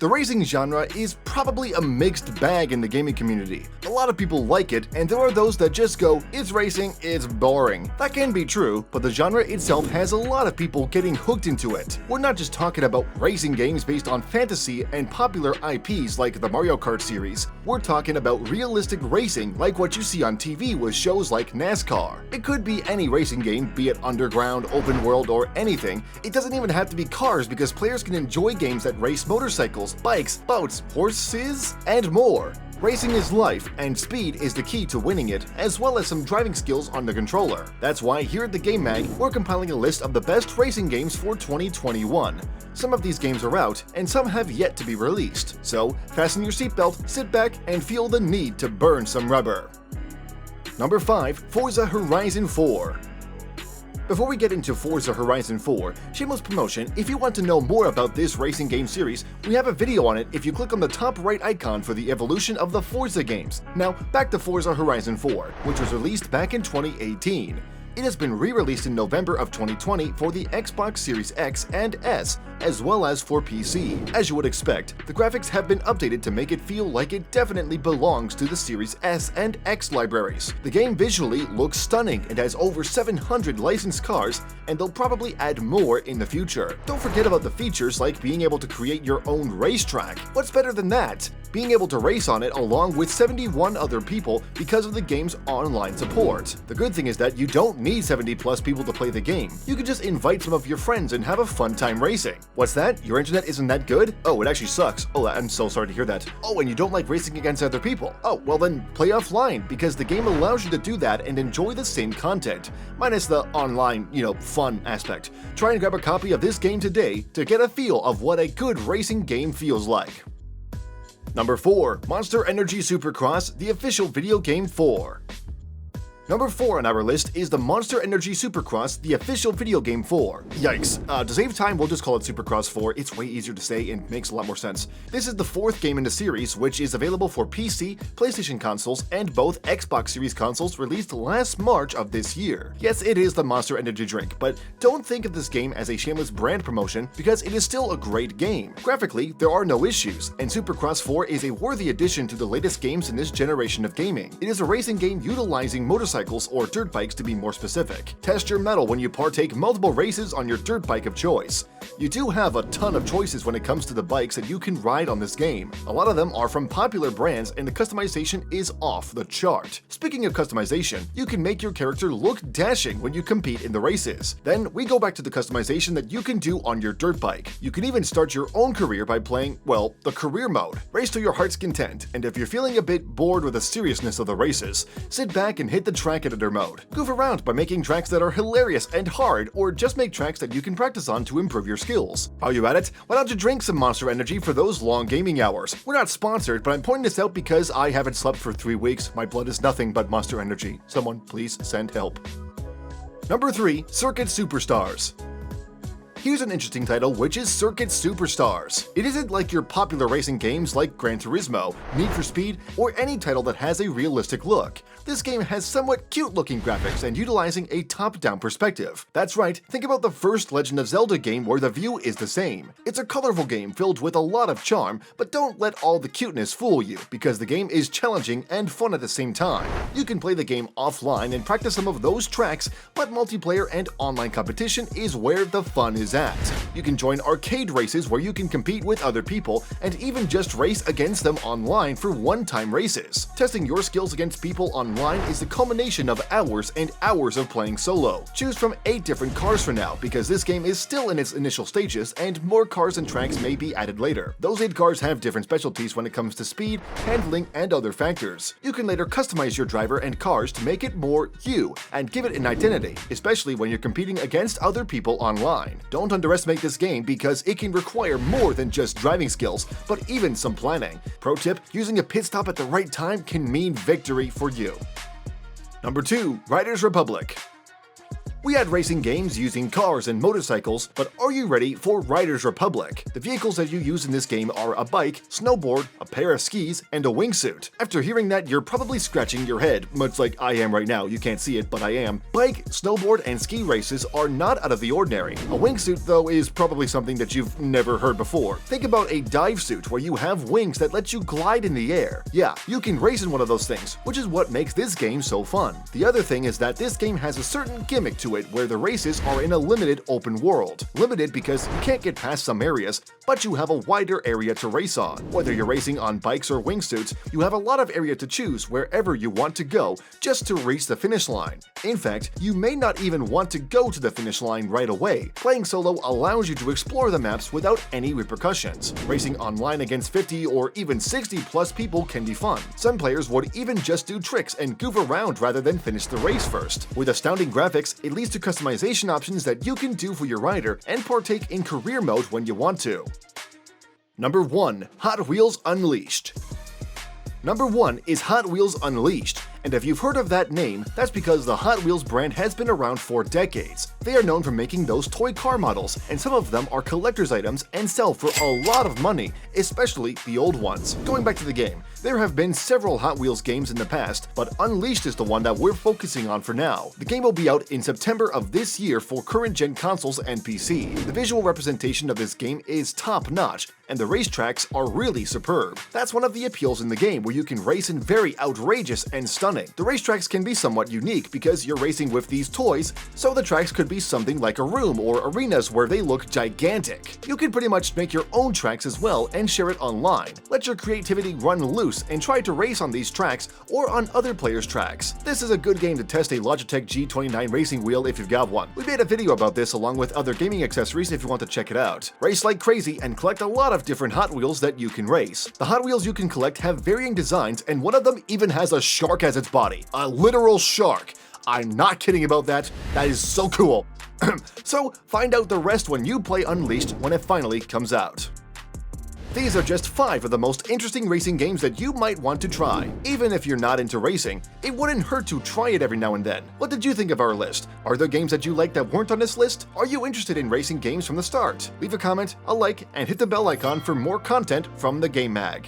The racing genre is probably a mixed bag in the gaming community. A lot of people like it, and there are those that just go, "It's racing, it's boring." That can be true, but the genre itself has a lot of people getting hooked into it. We're not just talking about racing games based on fantasy and popular IPs like the Mario Kart series. We're talking about realistic racing like what you see on TV with shows like NASCAR. It could be any racing game, be it underground, open world, or anything. It doesn't even have to be cars because players can enjoy games that race motorcycles, bikes, boats, horses, and more. Racing is life, and speed is the key to winning it, as well as some driving skills on the controller. That's why here at the Game Mag, we're compiling a list of the best racing games for 2021. Some of these games are out, and some have yet to be released. So, fasten your seatbelt, sit back, and feel the need to burn some rubber. Number 5. Forza Horizon 4. Before we get into Forza Horizon 4, shameless promotion, if you want to know more about this racing game series, we have a video on it if you click on the top right icon for the evolution of the Forza games. Now, back to Forza Horizon 4, which was released back in 2018. It has been re-released in November of 2020 for the Xbox Series X and S, as well as for PC. As you would expect, the graphics have been updated to make it feel like it definitely belongs to the Series S and X libraries. The game visually looks stunning and has over 700 licensed cars, and they'll probably add more in the future. Don't forget about the features like being able to create your own racetrack. What's better than that? Being able to race on it along with 71 other people because of the game's online support. The good thing is that you don't need 70 plus people to play the game. You can just invite some of your friends and have a fun time racing. What's that? Your internet isn't that good? Oh, it actually sucks. Oh, I'm so sorry to hear that. Oh, and you don't like racing against other people? Oh, well then play offline, because the game allows you to do that and enjoy the same content, minus the online, fun aspect. Try and grab a copy of this game today to get a feel of what a good racing game feels like. Number 4. Monster Energy Supercross, the official video game 4. Number 4 on our list is the Monster Energy Supercross, the official video game 4. Yikes. To save time, we'll just call it Supercross 4. It's way easier to say and makes a lot more sense. This is the 4th game in the series, which is available for PC, PlayStation consoles, and both Xbox Series consoles released last March of this year. Yes, it is the Monster Energy drink, but don't think of this game as a shameless brand promotion because it is still a great game. Graphically, there are no issues, and Supercross 4 is a worthy addition to the latest games in this generation of gaming. It is a racing game utilizing motorcycles or dirt bikes to be more specific. Test your mettle when you partake multiple races on your dirt bike of choice. You do have a ton of choices when it comes to the bikes that you can ride on this game. A lot of them are from popular brands and the customization is off the chart. Speaking of customization, you can make your character look dashing when you compete in the races. Then we go back to the customization that you can do on your dirt bike. You can even start your own career by playing, well, the career mode. Race to your heart's content, and if you're feeling a bit bored with the seriousness of the races, sit back and hit the track editor mode. Goof around by making tracks that are hilarious and hard, or just make tracks that you can practice on to improve your skills. While you're at it, why don't you drink some Monster Energy for those long gaming hours? We're not sponsored, but I'm pointing this out because I haven't slept for 3 weeks. My blood is nothing but Monster Energy. Someone please send help. Number 3. Circuit Superstars. Here's an interesting title, which is Circuit Superstars. It isn't like your popular racing games like Gran Turismo, Need for Speed, or any title that has a realistic look. This game has somewhat cute-looking graphics and utilizing a top-down perspective. That's right, think about the first Legend of Zelda game where the view is the same. It's a colorful game filled with a lot of charm, but don't let all the cuteness fool you, because the game is challenging and fun at the same time. You can play the game offline and practice some of those tracks, but multiplayer and online competition is where the fun is at. You can join arcade races where you can compete with other people and even just race against them online for one-time races. Testing your skills against people online is the culmination of hours and hours of playing solo. Choose from 8 different cars for now because this game is still in its initial stages and more cars and tracks may be added later. Those 8 cars have different specialties when it comes to speed, handling, and other factors. You can later customize your driver and cars to make it more you and give it an identity, especially when you're competing against other people online. Don't underestimate this game because it can require more than just driving skills, but even some planning. Pro tip, using a pit stop at the right time can mean victory for you. Number 2. Riders Republic. We had racing games using cars and motorcycles, but are you ready for Riders Republic? The vehicles that you use in this game are a bike, snowboard, a pair of skis, and a wingsuit. After hearing that, you're probably scratching your head, much like I am right now. You can't see it, but I am. Bike, snowboard, and ski races are not out of the ordinary. A wingsuit, though, is probably something that you've never heard before. Think about a dive suit where you have wings that let you glide in the air. Yeah, you can race in one of those things, which is what makes this game so fun. The other thing is that this game has a certain gimmick to it where the races are in a limited open world. Limited because you can't get past some areas, but you have a wider area to race on. Whether you're racing on bikes or wingsuits, you have a lot of area to choose wherever you want to go just to reach the finish line. In fact, you may not even want to go to the finish line right away. Playing solo allows you to explore the maps without any repercussions. Racing online against 50 or even 60 plus people can be fun. Some players would even just do tricks and goof around rather than finish the race first. With astounding graphics, it leads to customization options that you can do for your rider and partake in career mode when you want to. Number 1. Hot Wheels Unleashed. Number 1 is Hot Wheels Unleashed, and if you've heard of that name, that's because the Hot Wheels brand has been around for decades. They are known for making those toy car models, and some of them are collector's items and sell for a lot of money, especially the old ones. Going back to the game, there have been several Hot Wheels games in the past, but Unleashed is the one that we're focusing on for now. The game will be out in September of this year for current-gen consoles and PC. The visual representation of this game is top-notch, and the racetracks are really superb. That's one of the appeals in the game, where you can race in very outrageous and stunning. The racetracks can be somewhat unique because you're racing with these toys, so the tracks could be something like a room or arenas where they look gigantic. You can pretty much make your own tracks as well and share it online. Let your creativity run loose and try to race on these tracks or on other players' tracks. This is a good game to test a Logitech G29 racing wheel if you've got one. We made a video about this along with other gaming accessories if you want to check it out. Race like crazy and collect a lot of different Hot Wheels that you can race. The Hot Wheels you can collect have varying designs, and one of them even has a shark as its body. A literal shark. I'm not kidding about that. That is so cool. So find out the rest when you play Unleashed when it finally comes out. These are just 5 of the most interesting racing games that you might want to try. Even if you're not into racing, it wouldn't hurt to try it every now and then. What did you think of our list? Are there games that you like that weren't on this list? Are you interested in racing games from the start? Leave a comment, a like, and hit the bell icon for more content from the Game Mag.